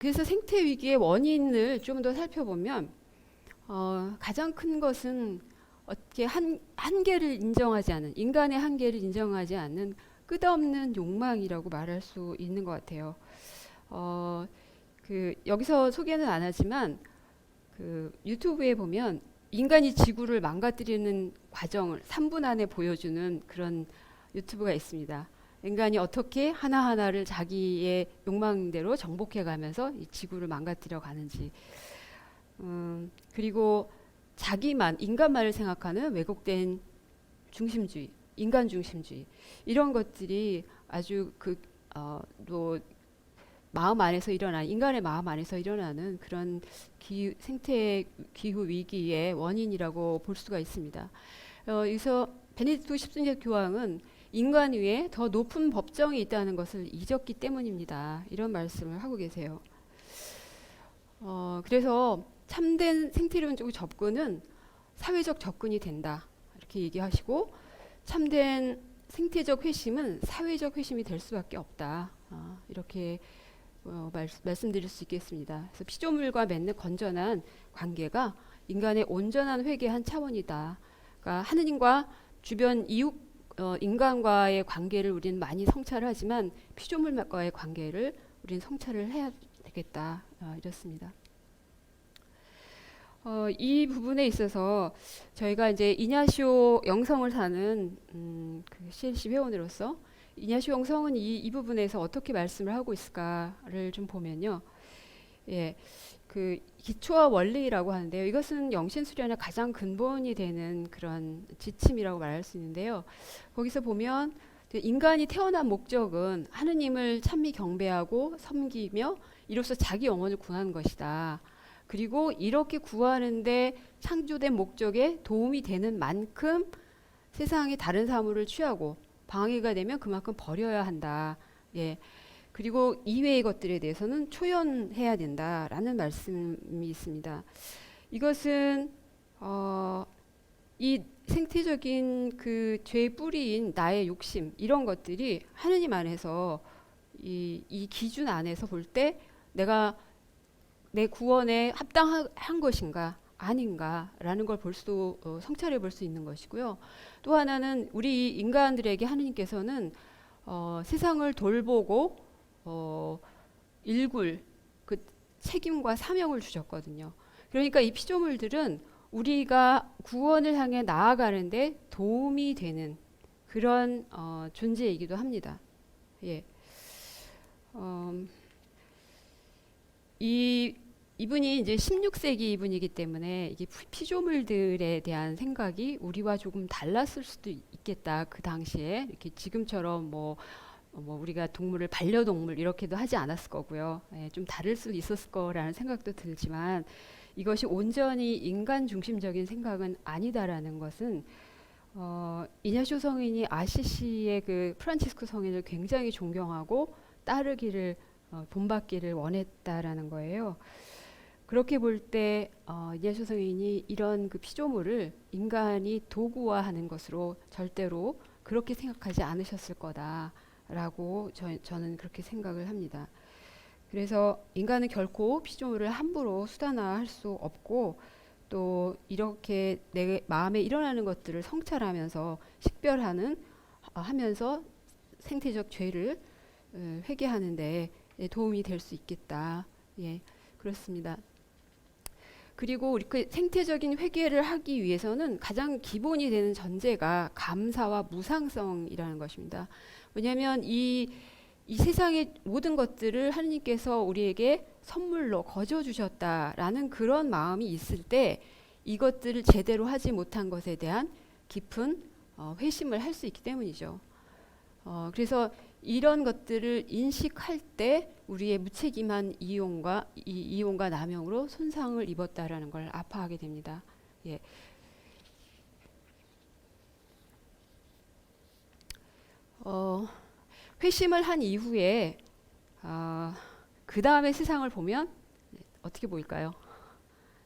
그래서 생태 위기의 원인을 좀 더 살펴보면 가장 큰 것은 어떻게 한계를 인정하지 않은 인간의 한계를 인정하지 않는 끝없는 욕망이라고 말할 수 있는 것 같아요. 여기서 소개는 안 하지만 유튜브에 보면 인간이 지구를 망가뜨리는 과정을 3분 안에 보여주는 그런 유튜브가 있습니다. 인간이 어떻게 하나하나를 자기의 욕망대로 정복해가면서 이 지구를 망가뜨려 가는지, 그리고 인간만을 생각하는 왜곡된 중심주의, 인간 중심주의, 이런 것들이 아주 또 인간의 마음 안에서 일어나는 그런 생태 기후 위기의 원인이라고 볼 수가 있습니다. 여기서 베네딕토 14세 교황은 인간 위에 더 높은 법정이 있다는 것을 잊었기 때문입니다. 이런 말씀을 하고 계세요. 그래서 참된 생태론적 접근은 사회적 접근이 된다, 이렇게 얘기하시고, 참된 생태적 회심은 사회적 회심이 될 수밖에 없다, 이렇게 말씀드릴 수 있겠습니다. 그래서 피조물과 맺는 건전한 관계가 인간의 온전한 회개의 한 차원이다. 그러니까 하느님과 주변 이웃 인간과의 관계를 우리는 많이 성찰하지만 피조물과의 관계를 우리는 성찰을 해야 되겠다, 이렇습니다. 이 부분에 있어서 저희가 이제 이냐시오 영성을 사는 그 CLC 회원으로서 이냐시오 영성은 이 부분에서 어떻게 말씀을 하고 있을까를 좀 보면요. 예, 기초와 원리라고 하는데요. 이것은 영신 수련의 가장 근본이 되는 그런 지침이라고 말할 수 있는데요. 거기서 보면 인간이 태어난 목적은 하느님을 찬미 경배하고 섬기며 이로써 자기 영혼을 구하는 것이다. 그리고 이렇게 구하는데 창조된 목적에 도움이 되는 만큼 세상의 다른 사물을 취하고 방해가 되면 그만큼 버려야 한다. 예. 그리고 이외의 것들에 대해서는 초연해야 된다라는 말씀이 있습니다. 이것은 이 생태적인 죄의 뿌리인 나의 욕심, 이런 것들이 하느님 안에서 이 기준 안에서 볼 때 내가 내 구원에 합당한 것인가 아닌가라는 걸 성찰해 볼 수 있는 것이고요. 또 하나는 우리 인간들에게 하느님께서는 세상을 돌보고 일굴 책임과 사명을 주셨거든요. 그러니까 이 피조물들은 우리가 구원을 향해 나아가는데 도움이 되는 그런 존재이기도 합니다. 예. 이분이 이제 16세기 이분이기 때문에 이게 피조물들에 대한 생각이 우리와 조금 달랐을 수도 있겠다. 그 당시에 이렇게 지금처럼 뭐 우리가 동물을 반려동물 이렇게도 하지 않았을 거고요. 예, 좀 다를 수 있었을 거라는 생각도 들지만 이것이 온전히 인간 중심적인 생각은 아니다라는 것은 이냐시오 성인이 아시시의 프란치스코 성인을 굉장히 존경하고 따르기를 본받기를 원했다라는 거예요. 그렇게 볼 때 이냐시오 성인이 이런 피조물을 인간이 도구화하는 것으로 절대로 그렇게 생각하지 않으셨을 거다라고 저는 그렇게 생각을 합니다. 그래서 인간은 결코 피조물을 함부로 수단화할 수 없고, 또 이렇게 내 마음에 일어나는 것들을 성찰하면서 하면서 생태적 죄를 회개하는데 도움이 될 수 있겠다. 예, 그렇습니다. 그리고 우리 생태적인 회개를 하기 위해서는 가장 기본이 되는 전제가 감사와 무상성이라는 것입니다. 왜냐하면 이 세상의 모든 것들을 하느님께서 우리에게 선물로 거저 주셨다라는 그런 마음이 있을 때 이것들을 제대로 하지 못한 것에 대한 깊은 회심을 할 수 있기 때문이죠. 그래서 이런 것들을 인식할 때 우리의 무책임한 이용과 남용으로 손상을 입었다라는 걸 아파하게 됩니다. 예. 회심을 한 이후에 그 다음에 세상을 보면 어떻게 보일까요?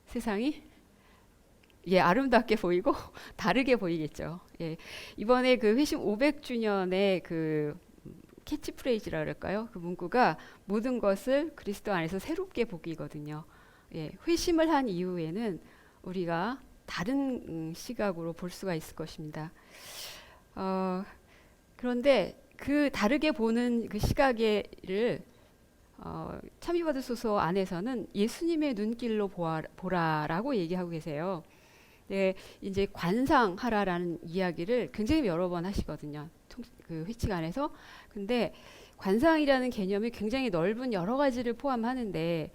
세상이 아름답게 보이고 다르게 보이겠죠. 예. 이번에 회심 500주년에 캐치프레이즈라 그럴까요? 그 문구가 모든 것을 그리스도 안에서 새롭게 보기거든요. 예, 회심을 한 이후에는 우리가 다른 시각으로 볼 수가 있을 것입니다. 그런데 그 다르게 보는 그 시각을 참여받으소서 안에서는 예수님의 눈길로 보라라고 얘기하고 계세요. 네, 이제 관상하라라는 이야기를 굉장히 여러 번 하시거든요. 그 회칙 안에서. 근데 관상이라는 개념이 굉장히 넓은 여러 가지를 포함하는데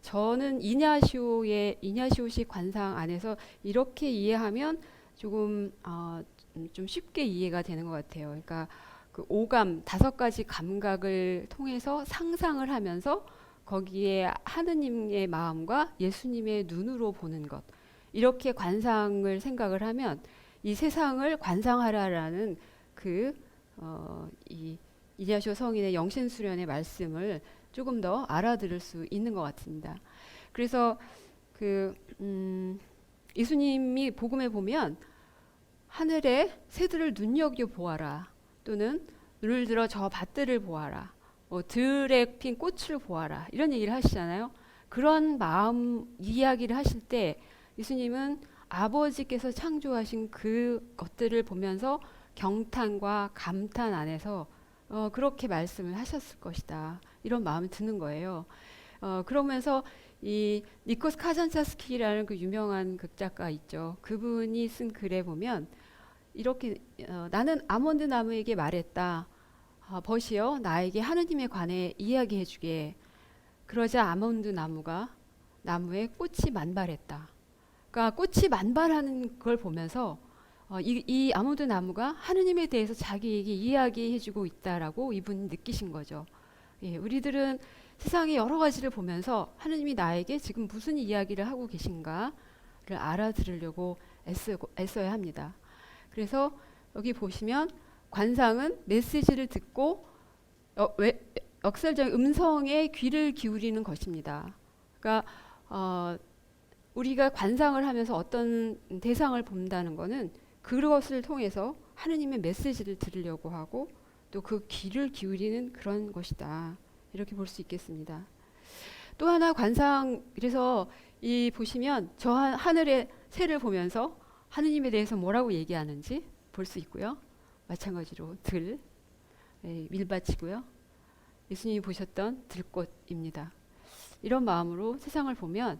저는 이냐시오식 관상 안에서 이렇게 이해하면 조금 좀 쉽게 이해가 되는 것 같아요. 그러니까 그 오감 5가지 감각을 통해서 상상을 하면서 거기에 하느님의 마음과 예수님의 눈으로 보는 것. 이렇게 관상을 생각을 하면 이 세상을 관상하라라는 이 이냐시오 성인의 영신수련의 말씀을 조금 더 알아들을 수 있는 것 같습니다. 그래서 예수님이 복음에 보면 하늘의 새들을 눈여겨 보아라, 또는 눈을 들어 저 밭들을 보아라, 들에 핀 꽃을 보아라, 이런 얘기를 하시잖아요. 그런 마음 이야기를 하실 때 예수님은 아버지께서 창조하신 그 것들을 보면서 경탄과 감탄 안에서 그렇게 말씀을 하셨을 것이다, 이런 마음이 드는 거예요. 그러면서 이 니코스 카잔차스키라는 그 유명한 극작가 있죠. 그분이 쓴 글에 보면 이렇게 나는 아몬드 나무에게 말했다. 벗이여 나에게 하느님에 관해 이야기해 주게. 그러자 아몬드 나무에 꽃이 만발했다. 그러니까 꽃이 만발하는 걸 보면서 이 아몬드 나무가 하느님에 대해서 자기에게 이야기해 주고 있다라고 이분이 느끼신 거죠. 예, 우리들은 세상의 여러 가지를 보면서 하느님이 나에게 지금 무슨 이야기를 하고 계신가를 알아들으려고 애써야 합니다. 그래서 여기 보시면 관상은 메시지를 듣고 역설적 음성에 귀를 기울이는 것입니다. 그러니까 우리가 관상을 하면서 어떤 대상을 본다는 것은 그것을 통해서 하느님의 메시지를 들으려고 하고 또 그 귀를 기울이는 그런 것이다, 이렇게 볼 수 있겠습니다. 또 하나 관상, 그래서 이 보시면 저 하늘의 새를 보면서 하느님에 대해서 뭐라고 얘기하는지 볼 수 있고요. 마찬가지로 밀밭이고요. 예수님이 보셨던 들꽃입니다. 이런 마음으로 세상을 보면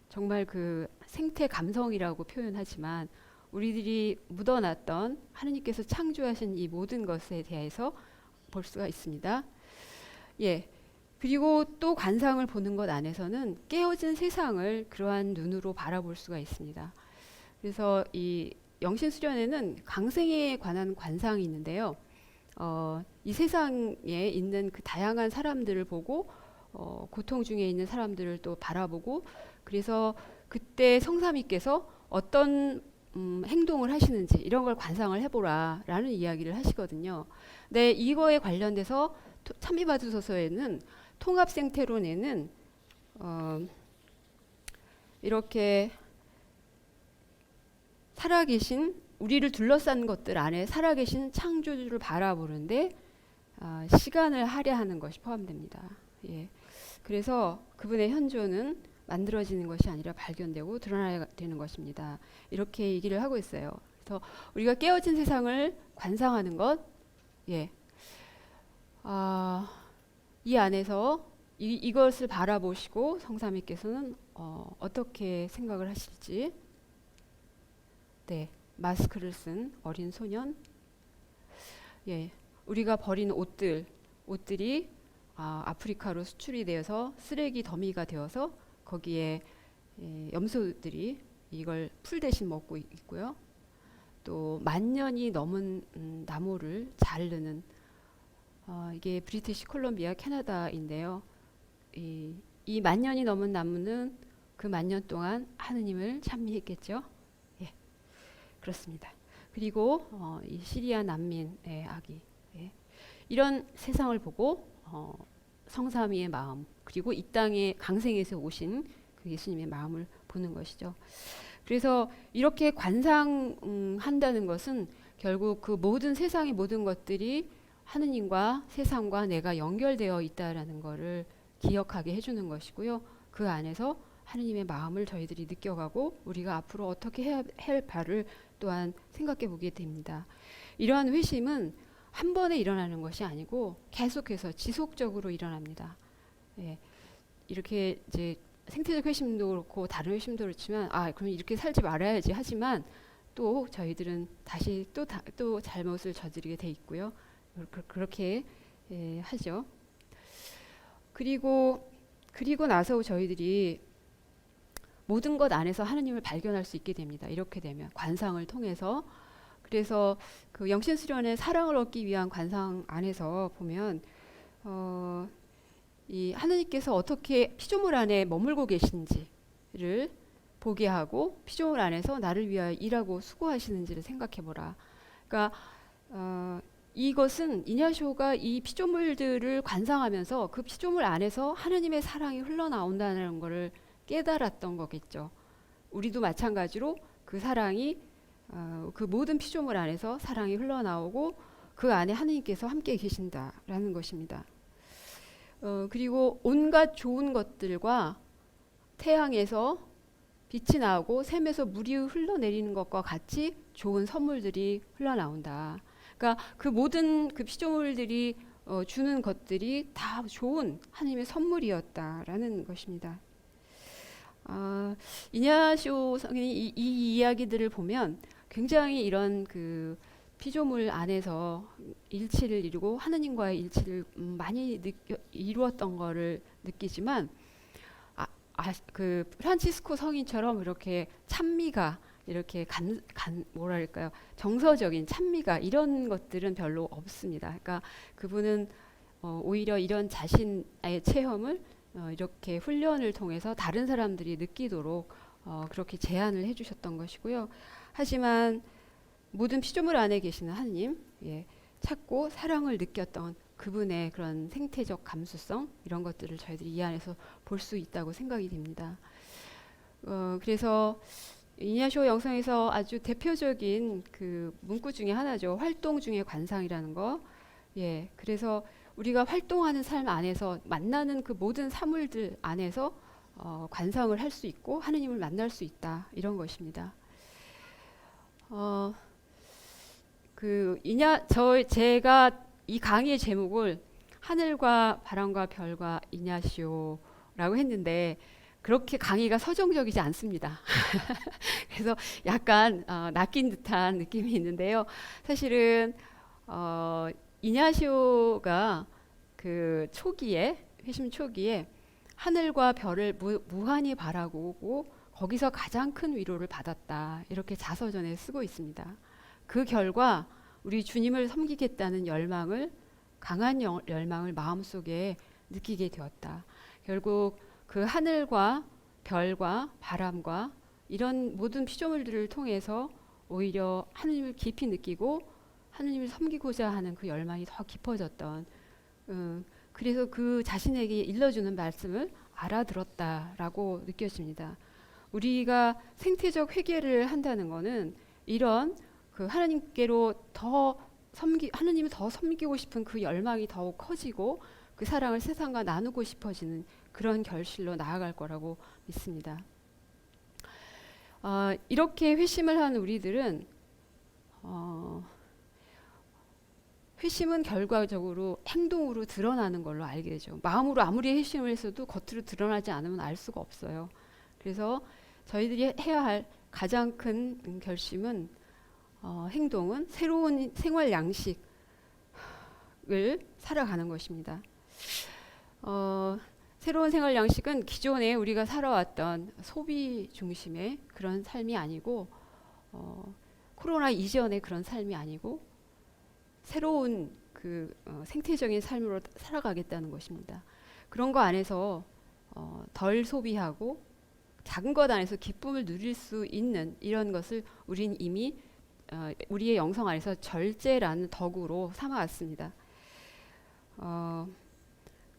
정말 그 생태 감성이라고 표현하지만 우리들이 묻어놨던 하느님께서 창조하신 이 모든 것에 대해서 볼 수가 있습니다. 예. 그리고 또 관상을 보는 것 안에서는 깨어진 세상을 그러한 눈으로 바라볼 수가 있습니다. 그래서 이 영신수련에는 강생에 관한 관상이 있는데요. 이 세상에 있는 그 다양한 사람들을 보고 고통 중에 있는 사람들을 또 바라보고, 그래서 그때 성삼위께서 어떤 행동을 하시는지 이런 걸 관상을 해보라 라는 이야기를 하시거든요. 네, 이거에 관련돼서 참미받으소서에는 통합생태론에는 이렇게 살아계신 우리를 둘러싼 것들 안에 살아계신 창조주를 바라보는데 시간을 할애하는 것이 포함됩니다. 예. 그래서 그분의 현존은 만들어지는 것이 아니라 발견되고 드러나야 되는 것입니다. 이렇게 얘기를 하고 있어요. 그래서 우리가 깨어진 세상을 관상하는 것, 예. 이 안에서 이것을 바라보시고 성삼위께서는 어떻게 생각을 하실지. 네, 마스크를 쓴 어린 소년. 예, 우리가 버린 옷들이 아프리카로 수출이 되어서 쓰레기 더미가 되어서 거기에 염소들이 이걸 풀 대신 먹고 있고요. 또 10,000년이 넘은 나무를 자르는 이게 브리티시 콜롬비아 캐나다인데요. 이 10,000년이 넘은 나무는 그 10,000년 동안 하느님을 찬미했겠죠. 예, 그렇습니다. 그리고 이 시리아 난민의 아기, 예. 이런 세상을 보고 성삼위의 마음, 그리고 이 땅에 강생에서 오신 그 예수님의 마음을 보는 것이죠. 그래서 이렇게 관상한다는 것은 결국 그 모든 세상의 모든 것들이 하느님과 세상과 내가 연결되어 있다라는 것을 기억하게 해주는 것이고요. 그 안에서 하느님의 마음을 저희들이 느껴가고 우리가 앞으로 어떻게 해야 할 바를 또한 생각해 보게 됩니다. 이러한 회심은 한 번에 일어나는 것이 아니고 계속해서 지속적으로 일어납니다. 예, 이렇게 이제 생태적 회심도 그렇고 다른 회심도 그렇지만 그럼 이렇게 살지 말아야지 하지만 또 저희들은 다시 또 잘못을 저지르게 돼 있고요. 그렇게 하죠. 그리고 나서 저희들이 모든 것 안에서 하느님을 발견할 수 있게 됩니다. 이렇게 되면 관상을 통해서. 그래서 그 영신수련의 사랑을 얻기 위한 관상 안에서 보면 이 하느님께서 어떻게 피조물 안에 머물고 계신지를 보게 하고 피조물 안에서 나를 위하여 일하고 수고하시는지를 생각해보라. 그러니까 이것은 이냐쇼가 이 피조물들을 관상하면서 그 피조물 안에서 하느님의 사랑이 흘러나온다는 것을 깨달았던 거겠죠. 우리도 마찬가지로 그 사랑이 그 모든 피조물 안에서 사랑이 흘러나오고 그 안에 하느님께서 함께 계신다라는 것입니다. 그리고 온갖 좋은 것들과 태양에서 빛이 나오고 샘에서 물이 흘러내리는 것과 같이 좋은 선물들이 흘러나온다. 그러니까 그 모든 그 피조물들이 주는 것들이 다 좋은 하나님의 선물이었다라는 것입니다. 이냐쇼 성인이 이 이야기들을 보면 굉장히 이런 그 피조물 안에서 일치를 이루고 하느님과의 일치를 많이 이루었던 거를 느끼지만 그 프란치스코 성인처럼 이렇게 찬미가 이렇게 뭐랄까요, 정서적인 찬미가 이런 것들은 별로 없습니다. 그러니까 그분은 오히려 이런 자신의 체험을 이렇게 훈련을 통해서 다른 사람들이 느끼도록 그렇게 제안을 해주셨던 것이고요. 하지만 모든 피조물 안에 계시는 하느님, 찾고 사랑을 느꼈던 그분의 그런 생태적 감수성 이런 것들을 저희들이 이 안에서 볼 수 있다고 생각이 됩니다. 그래서 이냐쇼 영성에서 아주 대표적인 그 문구 중에 하나죠. 활동 중에 관상이라는 거. 그래서 우리가 활동하는 삶 안에서 만나는 그 모든 사물들 안에서 관상을 할 수 있고 하느님을 만날 수 있다 이런 것입니다. 제가 이 강의의 제목을 하늘과 바람과 별과 이냐시오라고 했는데 그렇게 강의가 서정적이지 않습니다. 그래서 약간 낚인 듯한 느낌이 있는데요. 사실은 이냐시오가 그 초기에 회심 초기에 하늘과 별을 무한히 바라보고 거기서 가장 큰 위로를 받았다 이렇게 자서전에 쓰고 있습니다. 그 결과 우리 주님을 섬기겠다는 열망을 강한 열망을 마음속에 느끼게 되었다. 결국 그 하늘과 별과 바람과 이런 모든 피조물들을 통해서 오히려 하느님을 깊이 느끼고 하느님을 섬기고자 하는 그 열망이 더 깊어졌던 그래서 그 자신에게 일러주는 말씀을 알아들었다라고 느껴집니다. 우리가 생태적 회개를 한다는 것은 이런 그 하나님께로 하느님을 더 섬기고 싶은 그 열망이 더욱 커지고 그 사랑을 세상과 나누고 싶어지는 그런 결실로 나아갈 거라고 믿습니다. 이렇게 회심을 한 우리들은 회심은 결과적으로 행동으로 드러나는 걸로 알게 되죠. 마음으로 아무리 회심을 했어도 겉으로 드러나지 않으면 알 수가 없어요. 그래서 저희들이 해야 할 가장 큰 결심은 행동은 새로운 생활 양식을 살아가는 것입니다. 새로운 생활 양식은 기존에 우리가 살아왔던 소비 중심의 그런 삶이 아니고 코로나 이전의 그런 삶이 아니고 새로운 그 생태적인 삶으로 살아가겠다는 것입니다. 그런 거 안에서 덜 소비하고 작은 것 안에서 기쁨을 누릴 수 있는 이런 것을 우린 이미 우리의 영성 안에서 절제라는 덕으로 삼아왔습니다.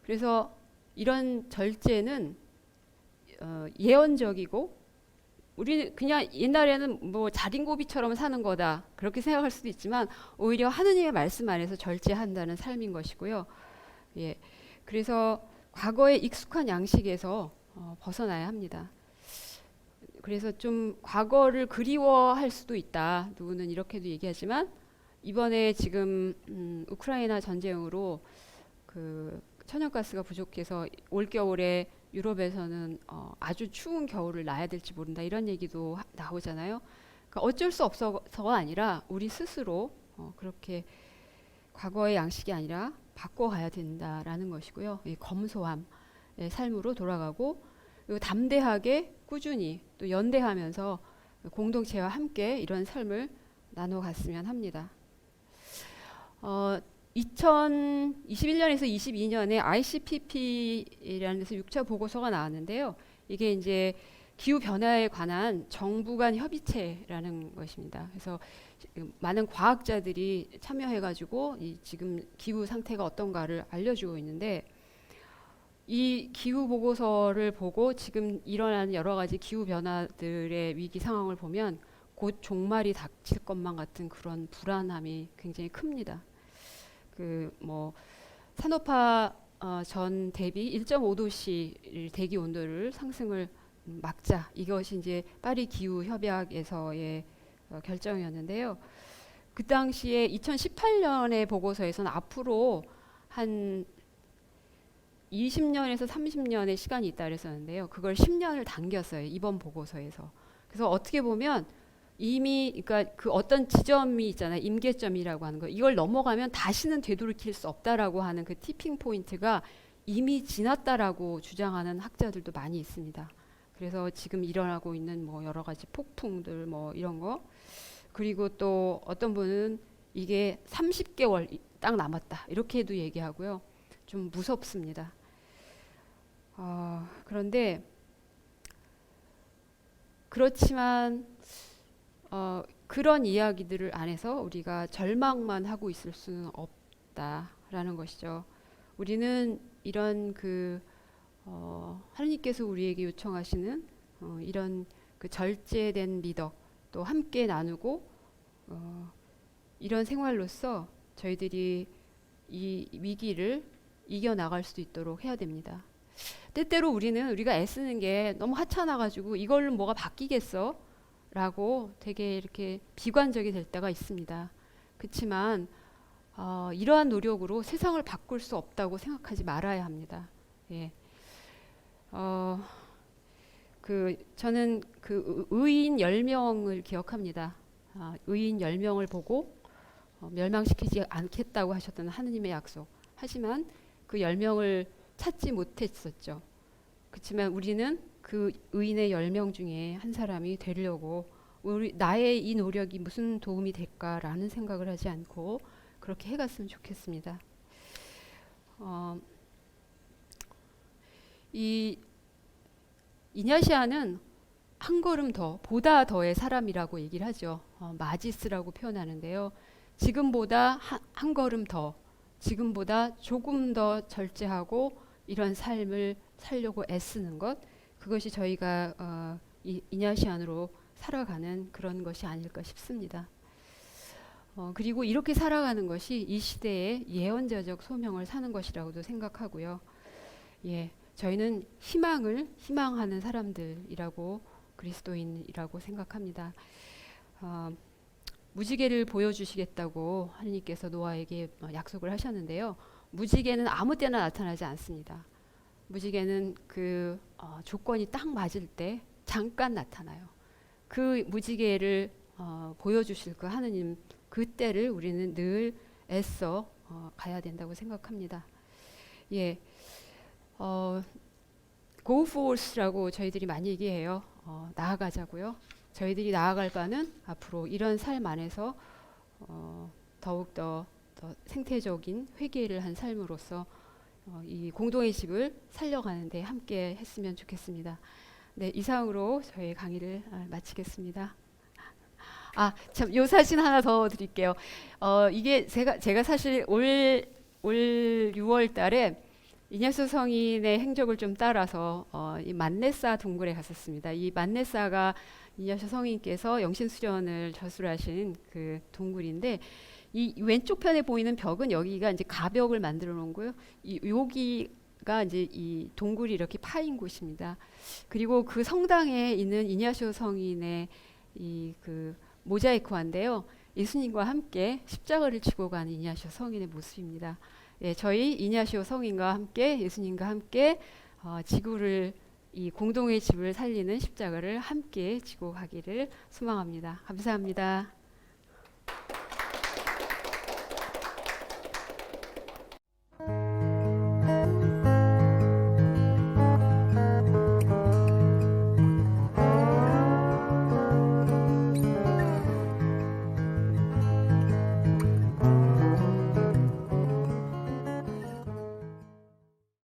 그래서 이런 절제는 예언적이고 우리 그냥 옛날에는 뭐 자린고비처럼 사는 거다 그렇게 생각할 수도 있지만 오히려 하느님의 말씀 안에서 절제한다는 삶인 것이고요. 예, 그래서 과거의 익숙한 양식에서 벗어나야 합니다. 그래서 좀 과거를 그리워할 수도 있다. 누구는 이렇게도 얘기하지만 이번에 지금 우크라이나 전쟁으로 그 천연가스가 부족해서 올 겨울에 유럽에서는 아주 추운 겨울을 나야 될지 모른다 이런 얘기도 나오잖아요. 그러니까 어쩔 수 없어서가 아니라 우리 스스로 그렇게 과거의 양식이 아니라 바꿔가야 된다라는 것이고요. 이 검소함의 삶으로 돌아가고 그리고 담대하게 꾸준히 또 연대하면서 공동체와 함께 이런 삶을 나눠갔으면 합니다. 2021년에서 22년에 ICPP라는 데서 6차 보고서가 나왔는데요. 이게 이제 기후 변화에 관한 정부 간 협의체라는 것입니다. 그래서 많은 과학자들이 참여해가지고 지금 기후 상태가 어떤가를 알려주고 있는데 이 기후 보고서를 보고 지금 일어나는 여러 가지 기후 변화들의 위기 상황을 보면 곧 종말이 닥칠 것만 같은 그런 불안함이 굉장히 큽니다. 그 뭐 산업화 전 대비 1.5도씨 대기 온도를 상승을 막자 이것이 이제 파리 기후 협약에서의 결정이었는데요. 그 당시에 2018년의 보고서에서는 앞으로 한 20년에서 30년의 시간이 있다 그랬었는데요. 그걸 10년을 당겼어요. 이번 보고서에서. 그래서 어떻게 보면 이미 그러니까 그 어떤 지점이 있잖아요. 임계점이라고 하는 거. 이걸 넘어가면 다시는 되돌이킬 수 없다라고 하는 그 티핑 포인트가 이미 지났다라고 주장하는 학자들도 많이 있습니다. 그래서 지금 일어나고 있는 뭐 여러 가지 폭풍들 뭐 이런 거 그리고 또 어떤 분은 이게 30개월 딱 남았다 이렇게도 얘기하고요. 좀 무섭습니다. 그런데 그렇지만 그런 이야기들을 안에서 우리가 절망만 하고 있을 수는 없다라는 것이죠. 우리는 이런 하나님께서 우리에게 요청하시는 이런 그 절제된 미덕 또 함께 나누고 이런 생활로서 저희들이 이 위기를 이겨나갈 수 있도록 해야 됩니다. 때때로 우리가 애쓰는 게 너무 하찮아가지고 이걸로 뭐가 바뀌겠어? 라고 되게 이렇게 비관적이 될 때가 있습니다. 그렇지만 이러한 노력으로 세상을 바꿀 수 없다고 생각하지 말아야 합니다. 예. 저는 그 의인 10명을 기억합니다. 의인 10명을 보고 멸망시키지 않겠다고 하셨던 하느님의 약속. 하지만 그 10명을 찾지 못했었죠. 그렇지만 우리는 그 의인의 10명 중에 한 사람이 되려고 나의 이 노력이 무슨 도움이 될까라는 생각을 하지 않고 그렇게 해갔으면 좋겠습니다. 이 이냐시아는 한 걸음 더, 보다 더의 사람이라고 얘기를 하죠. 마지스라고 표현하는데요. 지금보다 한 걸음 더, 지금보다 조금 더 절제하고 이런 삶을 살려고 애쓰는 것, 그것이 저희가 이냐시안으로 살아가는 그런 것이 아닐까 싶습니다. 그리고 이렇게 살아가는 것이 이 시대의 예언자적 소명을 사는 것이라고도 생각하고요. 예, 저희는 희망하는 사람들이라고 그리스도인이라고 생각합니다. 무지개를 보여주시겠다고 하나님께서 노아에게 약속을 하셨는데요. 무지개는 아무 때나 나타나지 않습니다. 무지개는 그 조건이 딱 맞을 때 잠깐 나타나요. 그 무지개를 보여주실 그 하느님 그 때를 우리는 늘 애써 가야 된다고 생각합니다. 예, Go forth라고 저희들이 많이 얘기해요. 나아가자고요. 저희들이 나아갈 바는 앞으로 이런 삶 안에서 더욱더 생태적인 회개를 한 삶으로서 이 공동의 집을 살려가는 데 함께 했으면 좋겠습니다. 네, 이상으로 저희 강의를 마치겠습니다. 참, 요 사진 하나 더 드릴게요. 이게 제가 사실 올 6월 달에 이냐수 성인의 행적을 좀 따라서 이 만네사 동굴에 갔었습니다. 이 만네사가 이냐수 성인께서 영신수련을 저술하신 그 동굴인데 이 왼쪽 편에 보이는 벽은 여기가 이제 가벽을 만들어 놓은 거예요. 여기가 이제 이 동굴이 이렇게 파인 곳입니다. 그리고 그 성당에 있는 이냐쇼 성인의 이 그 모자이크화인데요. 예수님과 함께 십자가를 지고 가는 이냐쇼 성인의 모습입니다. 예, 저희 이냐쇼 성인과 함께 예수님과 함께 지구를 이 공동의 집을 살리는 십자가를 함께 지고 가기를 소망합니다. 감사합니다.